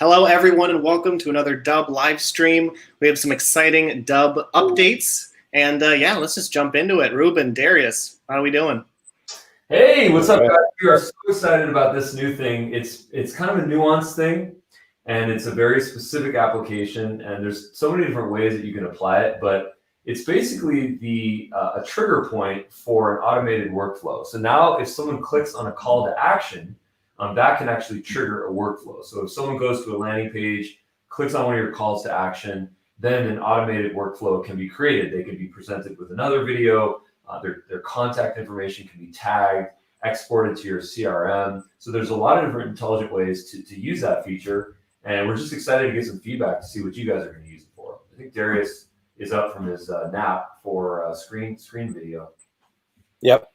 Hello, everyone, and welcome to another Dubb live stream. We have some exciting Dubb updates, and yeah, let's just jump into it. Ruben, Darius, how are we doing? Hey, what's up, guys? We are so excited about this new thing. It's kind of a nuanced thing, and it's a very specific application, and there's so many different ways that you can apply it, but it's basically a trigger point for an automated workflow. So now if someone clicks on a call to action, that can actually trigger a workflow. So if someone goes to a landing page, clicks on one of your calls to action, then an automated workflow can be created. They can be presented with another video. Their contact information can be tagged, exported to your CRM. So there's a lot of different intelligent ways to use that feature. And we're just excited to get some feedback to see what you guys are going to use it for. I think Darius is up from his nap for screen video. Yep.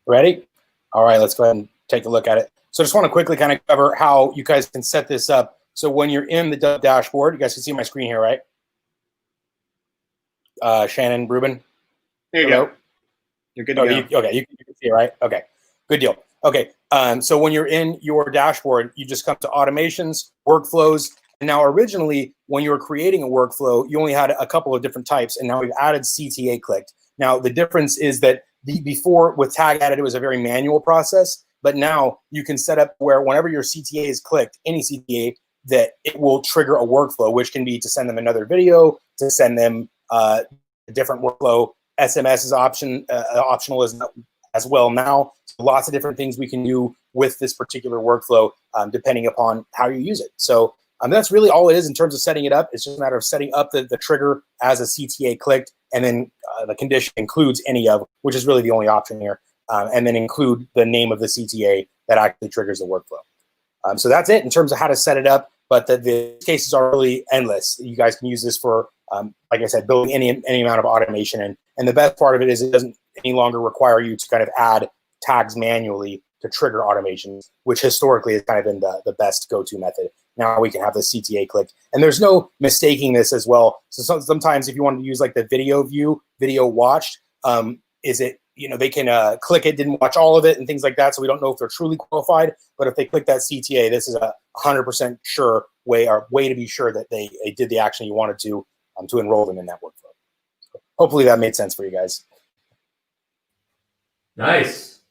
Ready? All right, let's go ahead and take a look at it. So I just want to quickly kind of cover how you guys can set this up. So when you're in the Dubb dashboard, you guys can see my screen here, right? Shannon, Ruben? There you go. You're good to go. Okay, you can see it, right? Okay, good deal. Okay, so when you're in your dashboard, you just come to automations, workflows. And now originally, when you were creating a workflow, you only had a couple of different types, and now we've added Cta Click. Now, the difference is that before with tag added, it was a very manual process, but now you can set up where whenever your CTA is clicked, any CTA, that it will trigger a workflow, which can be to send them another video, to send them a different workflow. SMS is optional as well now. So lots of different things we can do with this particular workflow depending upon how you use it. So that's really all it is in terms of setting it up. It's just a matter of setting up the trigger as a CTA clicked, and then the condition includes any of, which is really the only option here, and then include the name of the CTA that actually triggers the workflow. So that's it in terms of how to set it up, but the cases are really endless. You guys can use this for, like I said, building any amount of automation. And the best part of it is it doesn't any longer require you to kind of add tags manually to trigger automations, which historically has kind of been the best go-to method. Now we can have the CTA click, and there's no mistaking this as well. So sometimes if you want to use like the video view, video watched, they can click it, didn't watch all of it and things like that. So we don't know if they're truly qualified, but if they click that CTA, this is a 100% sure way to be sure that they did the action you wanted to enroll them in that workflow. So hopefully that made sense for you guys. Nice.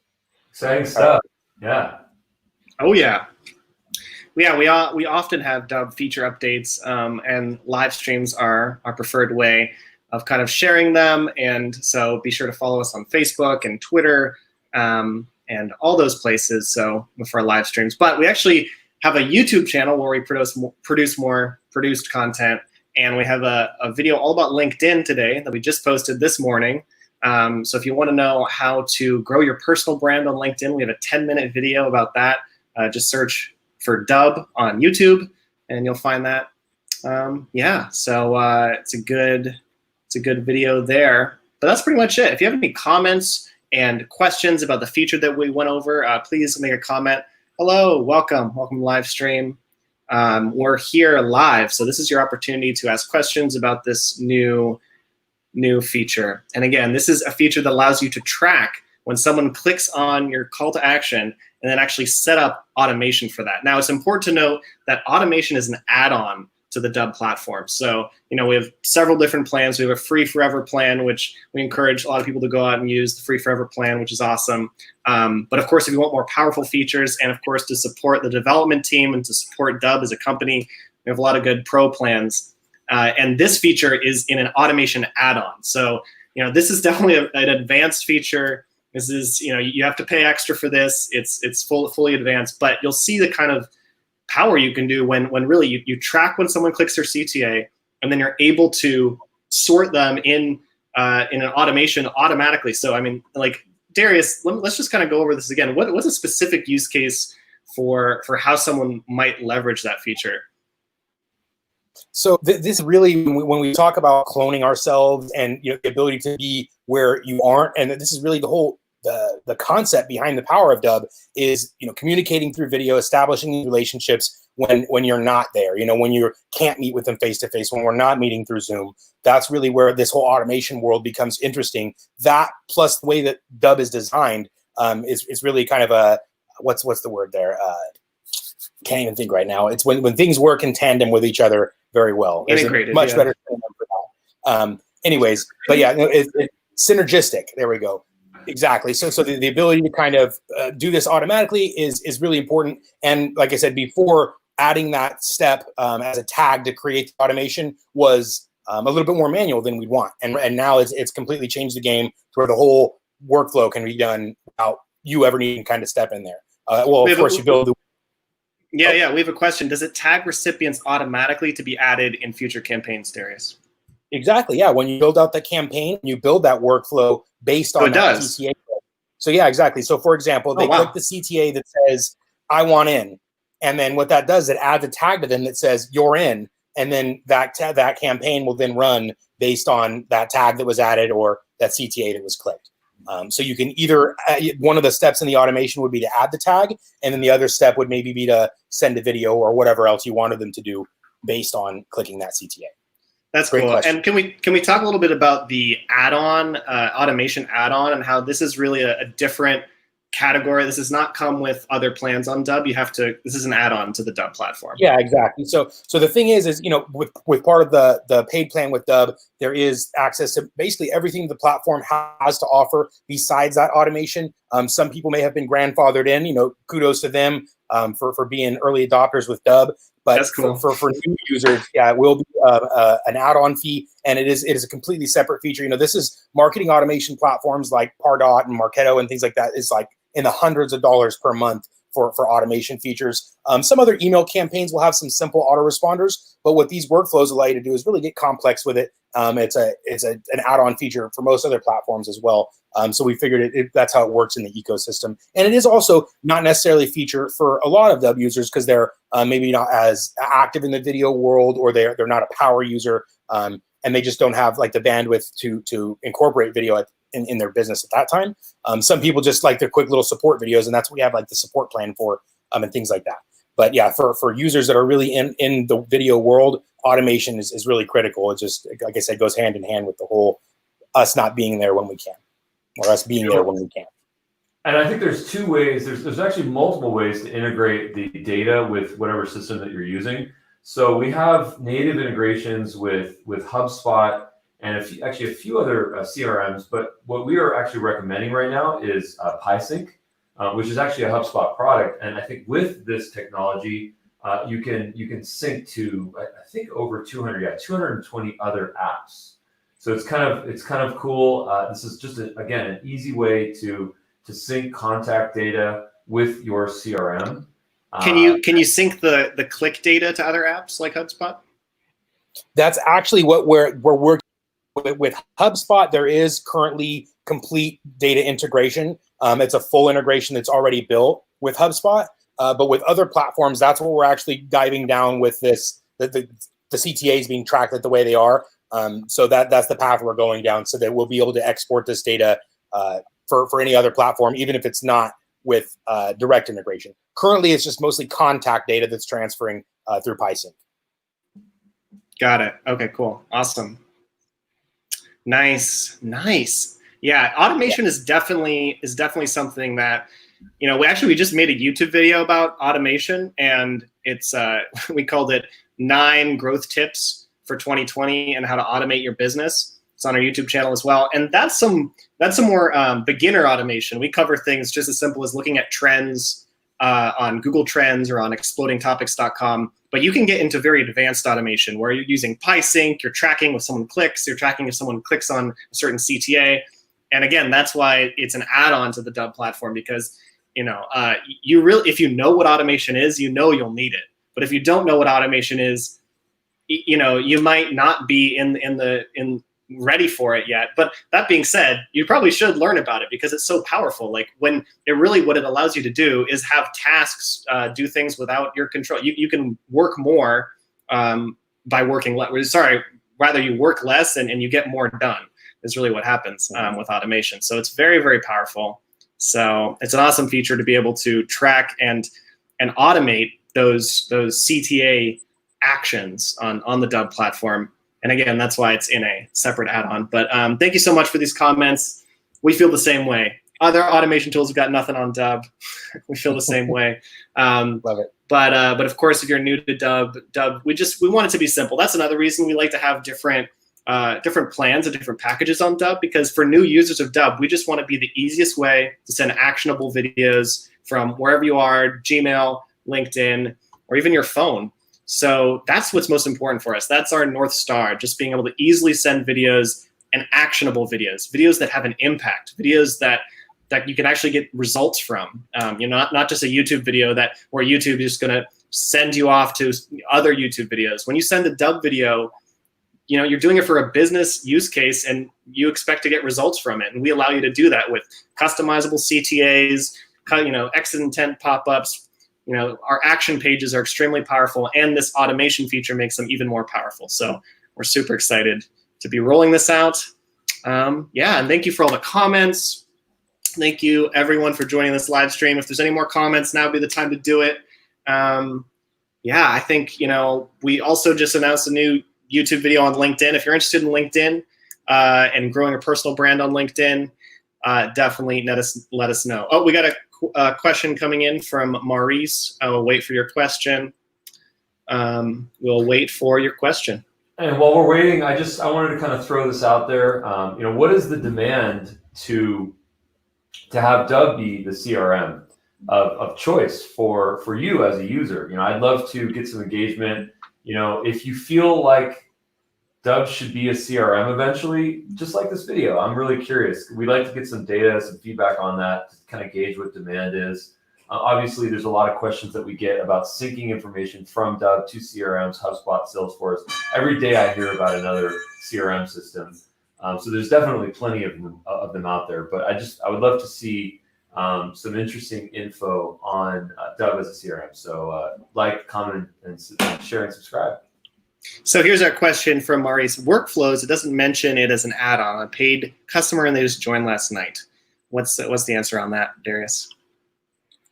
Exciting stuff. Yeah. Oh, yeah. Yeah, we often have Dubb feature updates, and live streams are our preferred way of kind of sharing them. And so be sure to follow us on Facebook and Twitter and all those places for our live streams. But we actually have a YouTube channel where we produce more produced content. And we have a video all about LinkedIn today that we just posted this morning. So if you want to know how to grow your personal brand on LinkedIn, we have a 10-minute video about that. Just search for Dubb on YouTube, and you'll find that. It's a good video there. But that's pretty much it. If you have any comments and questions about the feature that we went over, please make a comment. Hello, welcome live stream. We're here live, so this is your opportunity to ask questions about this new feature. And again, this is a feature that allows you to track when someone clicks on your call to action and then actually set up automation for that. Now, it's important to note that automation is an add-on to the Dubb platform. So, we have several different plans. We have a free forever plan, which we encourage a lot of people to go out and use the free forever plan, which is awesome. But of course, if you want more powerful features and of course to support the development team and to support Dubb as a company, we have a lot of good pro plans. And this feature is in an automation add-on. So, this is definitely an advanced feature. This is, you have to pay extra for this. It's fully advanced, but you'll see the kind of power you can do when really you track when someone clicks their CTA, and then you're able to sort them in an automation automatically. So, I mean, like Darius, let's just kind of go over this again. What's a specific use case for how someone might leverage that feature? So this really, when we talk about cloning ourselves and the ability to be where you aren't, and this is really the whole the concept behind the power of Dubb is communicating through video, establishing relationships when you're not there. When you can't meet with them face to face, when we're not meeting through Zoom. That's really where this whole automation world becomes interesting. That plus the way that Dubb is designed is really kind of a what's the word there? can't even think right now. It's when things work in tandem with each other very well. There's Integrated, a much yeah. better term for that. Anyways, but yeah, no, it's synergistic. There we go. Exactly. So the ability to kind of do this automatically is really important. And like I said before, adding that step as a tag to create the automation was a little bit more manual than we'd want. And now it's completely changed the game to where the whole workflow can be done without you ever needing to kind of step in there. Well, of course, you build the... Yeah, we have a question. Does it tag recipients automatically to be added in future campaigns, Darius? Exactly, yeah. When you build out the campaign, you build that workflow based on that CTA. So yeah, exactly. So for example, they click the CTA that says, I want in. And then what that does, it adds a tag to them that says, you're in. And then that campaign will then run based on that tag that was added or that CTA that was clicked. So you can either, one of the steps in the automation would be to add the tag, and then the other step would maybe be to send a video or whatever else you wanted them to do based on clicking that CTA. That's cool. And can we talk a little bit about the add-on, automation add-on, and how this is really a different category? This does not come with other plans on Dubb. This is an add-on to the Dubb platform. Yeah, exactly. So the thing is with part of the paid plan with Dubb, there is access to basically everything the platform has to offer besides that automation. Some people may have been grandfathered in, kudos to them for being early adopters with Dubb. But that's cool. for new users, yeah, it will be an add-on fee, and it is a completely separate feature. This is marketing automation platforms like Pardot and Marketo and things like that is like in the hundreds of dollars per month for automation features. Some other email campaigns will have some simple autoresponders, but what these workflows allow you to do is really get complex with it. It's an add-on feature for most other platforms as well. So we figured that's how it works in the ecosystem. And it is also not necessarily a feature for a lot of Dubb users because they're maybe not as active in the video world, or they're not a power user, and they just don't have like the bandwidth to incorporate video in their business at that time. Some people just like their quick little support videos, and that's what we have like the support plan for, and things like that. But yeah, for users that are really in the video world, automation is really critical. It just, like I said, goes hand in hand with the whole us not being there when we can, or us being there when we can. And I think there's two ways. There's actually multiple ways to integrate the data with whatever system that you're using. So we have native integrations with HubSpot and a few other CRMs. But what we are actually recommending right now is PieSync, which is actually a HubSpot product. And I think with this technology, you can sync to I think over 220 other apps. So it's kind of cool. This is just again an easy way to sync contact data with your CRM. Can you sync the click data to other apps like HubSpot? That's actually what we're working with HubSpot. There is currently complete data integration. It's a full integration that's already built with HubSpot. But with other platforms, that's what we're actually diving down with this. The CTAs being tracked the way they are. So that's the path we're going down, so that we'll be able to export this data for any other platform, even if it's not with direct integration. Currently, it's just mostly contact data that's transferring through PieSync. Got it. Okay, cool. Awesome. Nice. Yeah, automation is definitely something that, we just made a YouTube video about automation, and it's we called it 9 growth tips for 2020 and how to automate your business. It's on our YouTube channel as well. And that's some more beginner automation. We cover things just as simple as looking at trends on Google Trends or on explodingtopics.com. But you can get into very advanced automation where you're using PieSync, you're tracking if someone clicks, you're tracking if someone clicks on a certain CTA. And again, that's why it's an add-on to the Dubb platform, because if you know what automation is, you'll need it. But if you don't know what automation is, you might not be in ready for it yet. But that being said, you probably should learn about it because it's so powerful. Like what it allows you to do is have tasks do things without your control. You can work more by working less. Rather you work less and you get more done is really what happens with automation. So it's very, very powerful. So it's an awesome feature to be able to track and automate those CTA actions on the Dubb platform. And again, that's why it's in a separate add-on. But thank you so much for these comments. We feel the same way. Other automation tools have got nothing on Dubb. We feel the same way. Love it. But of course, if you're new to Dubb, we want it to be simple. That's another reason we like to have different plans and different packages on Dubb, because for new users of Dubb, we just want to be the easiest way to send actionable videos from wherever you are, Gmail, LinkedIn, or even your phone. So that's what's most important for us. That's our North Star, just being able to easily send videos and actionable videos that have an impact, videos that you can actually get results from. Not just a YouTube video where YouTube is just going to send you off to other YouTube videos. When you send a Dubb video, you're doing it for a business use case and you expect to get results from it. And we allow you to do that with customizable CTAs, exit intent pop-ups. Our action pages are extremely powerful, and this automation feature makes them even more powerful. So we're super excited to be rolling this out. And thank you for all the comments. Thank you, everyone, for joining this live stream. If there's any more comments, now would be the time to do it. I think, we also just announced a new YouTube video on LinkedIn. If you're interested in LinkedIn and growing a personal brand on LinkedIn, definitely let us know. Oh, we got a question coming in from Maurice. I will wait for your question. We'll wait for your question. And while we're waiting, I wanted to kind of throw this out there. What is the demand to have Dubb be the CRM of choice for you as a user? I'd love to get some engagement. If you feel like Dubb should be a CRM eventually, just like this video, I'm really curious. We'd like to get some data, some feedback on that to kind of gauge what demand is. Obviously, there's a lot of questions that we get about syncing information from Dubb to CRMs, HubSpot, Salesforce. Every day I hear about another CRM system. So there's definitely plenty of them out there. But I would love to see some interesting info on Dubb as a CRM. So like, comment, and share and subscribe. So here's our question from Maurice. Workflows, it doesn't mention it as an add-on, a paid customer, and they just joined last night. What's the answer on that, Darius?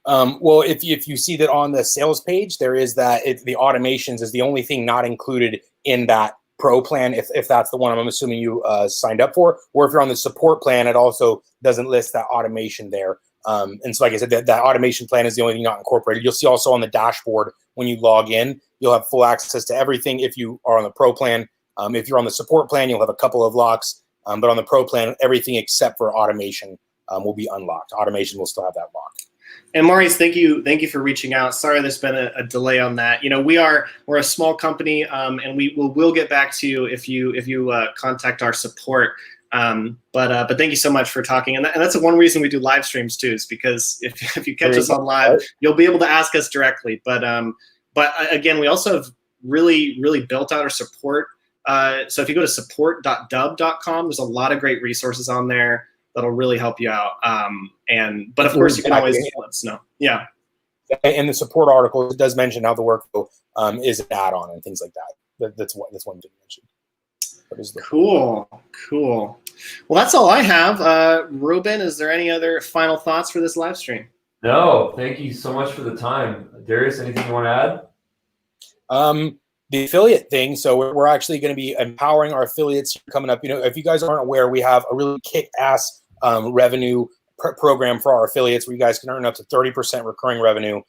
Well, if you see that on the sales page, there is that the automations is the only thing not included in that pro plan, if that's the one I'm assuming you signed up for. Or if you're on the support plan, it also doesn't list that automation there. And so, like I said, that automation plan is the only thing not incorporated. You'll see also on the dashboard when you log in, you'll have full access to everything if you are on the pro plan. If you're on the support plan, you'll have a couple of locks. But on the pro plan, everything except for automation will be unlocked. Automation will still have that lock. And Maurice, thank you for reaching out. Sorry, there's been a delay on that. We're a small company, and we'll get back to you if you contact our support. But thank you so much for talking. And that's one reason we do live streams too, is because if you catch us on live, you'll be able to ask us directly. But again, we also have really built out our support. So if you go to support.dubb.com, there's a lot of great resources on there that'll really help you out. But of course, you can always let us know. Yeah. In the support article, it does mention how the workflow is an add-on and things like that. That's one thing mentioned. Cool. Well, that's all I have. Ruben, is there any other final thoughts for this live stream? No, thank you so much for the time. Darius, anything you want to add? The affiliate thing. So we're actually going to be empowering our affiliates coming up. If you guys aren't aware, we have a really kick-ass revenue program for our affiliates where you guys can earn up to 30% recurring revenue,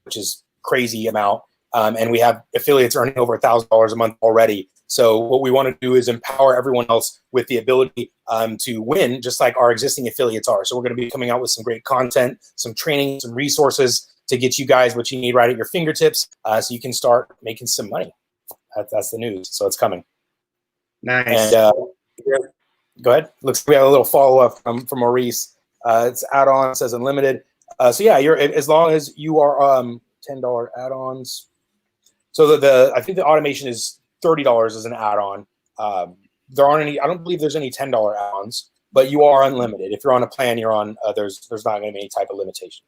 which is crazy amount. And we have affiliates earning over $1,000 a month already. So what we want to do is empower everyone else with the ability to win, just like our existing affiliates are. So we're going to be coming out with some great content, some training, some resources to get you guys what you need right at your fingertips so you can start making some money. That's the news. So it's coming. Nice. And go ahead. Looks like we have a little follow-up from Maurice. It's add-on, says unlimited. So yeah, as long as you are $10 add-ons. So I think the automation is $30 as an add-on. There aren't any. I don't believe there's any $10 add-ons, but you are unlimited. If you're on a plan, you're on. There's not going to be any type of limitation.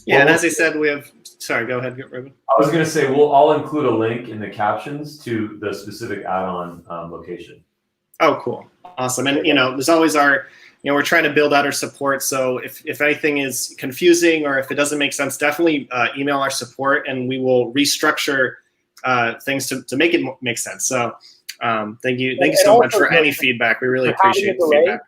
Yeah, and as I said, we have. Sorry, go ahead, Ruben. I was going to say I'll include a link in the captions to the specific add-on location. Oh, cool, awesome. And there's always we're trying to build out our support. So if anything is confusing or if it doesn't make sense, definitely email our support, and we will restructure things to make it make sense. So thank you so much for any feedback. We really appreciate the feedback.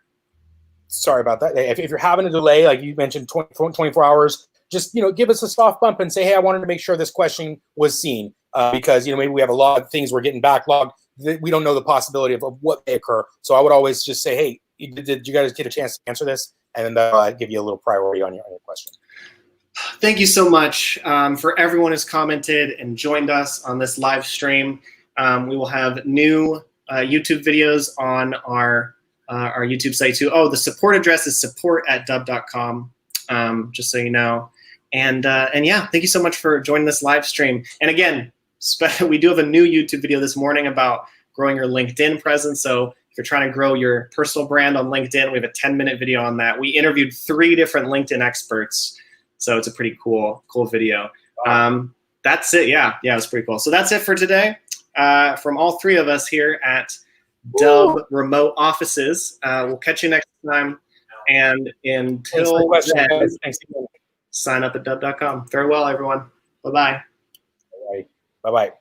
Sorry about that. If you're having a delay, like you mentioned, 24 hours, just, give us a soft bump and say, hey, I wanted to make sure this question was seen, because, maybe we have a lot of things we're getting backlogged that we don't know the possibility of what may occur. So I would always just say, hey, did you guys get a chance to answer this? And then that'll give you a little priority on your question. Thank you so much for everyone who's commented and joined us on this live stream. We will have new YouTube videos on our YouTube site too. Oh, the support address is support@dubb.com, just so you know. And yeah, thank you so much for joining this live stream. And again, we do have a new YouTube video this morning about growing your LinkedIn presence. So if you're trying to grow your personal brand on LinkedIn, we have a 10-minute video on that. We interviewed 3 different LinkedIn experts. So it's a pretty cool video. That's it. Yeah, it's pretty cool. So that's it for today. From all 3 of us here at Dubb Remote Offices. We'll catch you next time. And until then, sign up at dubb.com. Farewell, everyone. Bye-bye. Bye-bye.